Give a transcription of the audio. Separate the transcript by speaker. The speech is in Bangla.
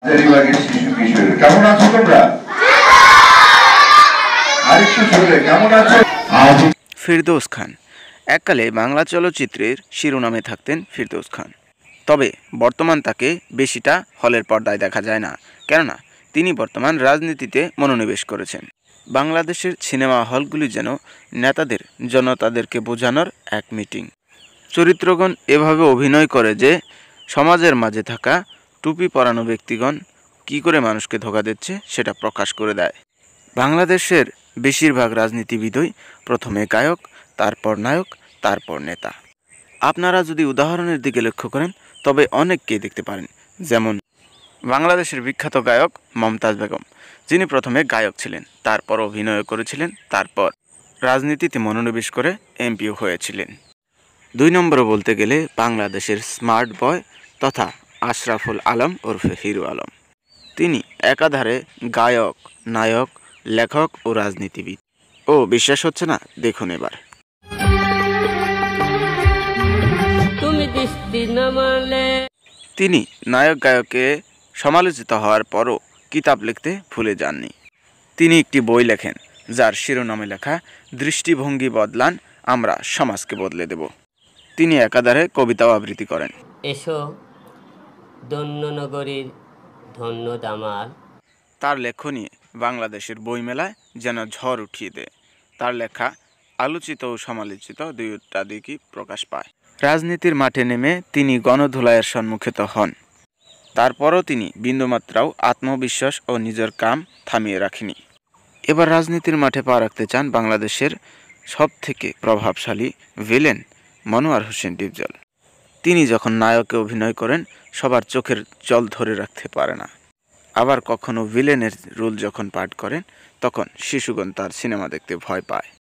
Speaker 1: বিভাগের শিশু কিশোর কেমন আছো তোমরা? আরেকটু জোরে কেমন আছো?
Speaker 2: ফিরদৌস খান এককালে বাংলা চলচ্চিত্রের শিরোনামে থাকতেন ফিরদৌস খান। তবে বর্তমান তাকে বেশিটা হলের পর্দায় দেখা যায় না, কেননা তিনি বর্তমান রাজনীতিতে মনোনিবেশ করেছেন। বাংলাদেশের সিনেমা হলগুলি যেন নেতাদের জনতাদেরকে বোঝানোর এক মিটিং। চরিত্রগণ এভাবে অভিনয় করে যে সমাজের মাঝে থাকা টুপি পরানো ব্যক্তিগণ কী করে মানুষকে ধোঁকা দিচ্ছে সেটা প্রকাশ করে দেয়। বাংলাদেশের বেশিরভাগ রাজনীতিবিদই প্রথমে গায়ক, তারপর নায়ক, তারপর নেতা। আপনারা যদি উদাহরণের দিকে লক্ষ্য করেন তবে অনেককেই দেখতে পারেন, যেমন বাংলাদেশের বিখ্যাত গায়ক মমতাজ বেগম, যিনি প্রথমে গায়ক ছিলেন, তারপর অভিনয় করেছিলেন, তারপর রাজনীতিতে মনোনিবেশ করে এমপিও হয়েছিলেন। 2 নম্বরে বলতে গেলে বাংলাদেশের স্মার্ট বয় তথা আশরাফুল আলম ওরফে হিরো আলম। তিনি একাধারে গায়ক, নায়ক, লেখক ও রাজনীতিবিদ। বিশ্বাস হচ্ছে না? দেখুন এবার। তিনি নায়ক গায়কে সমালোচিত হওয়ার পরও কিতাব লিখতে ভুলে যাননি। তিনি একটি বই লেখেন যার শিরোনামে লেখা দৃষ্টিভঙ্গি বদলান, আমরা সমাজকে বদলে দেব। তিনি একাধারে কবিতাও আবৃত্তি করেন।
Speaker 3: এসো দন্যনগরীর ধন্য দামাল।
Speaker 2: তার লেখনী বাংলাদেশের বইমেলায় যেন ঝড় উঠিয়ে দেয়। তার লেখা আলোচিত ও সমালোচিত দুইটা দিকই প্রকাশ পায়। রাজনীতির মাঠে নেমে তিনি গণধোলাইয়ের সম্মুখীন হন। তারপরও তিনি বিন্দুমাত্রাও আত্মবিশ্বাস ও নিজের কাম থামিয়ে রাখেনি। এবার রাজনীতির মাঠে পা রাখতে চান বাংলাদেশের সবথেকে প্রভাবশালী ভিলেন মনোয়ার হোসেন ডিপজল। তিনি যখন নায়কে অভিনয় করেন সবার চোখের জল ধরে রাখতে পারে না। আবার কখনো ভিলেনের রোল যখন পাঠ করেন তখন শিশুগণ তার সিনেমা দেখতে ভয় পায়।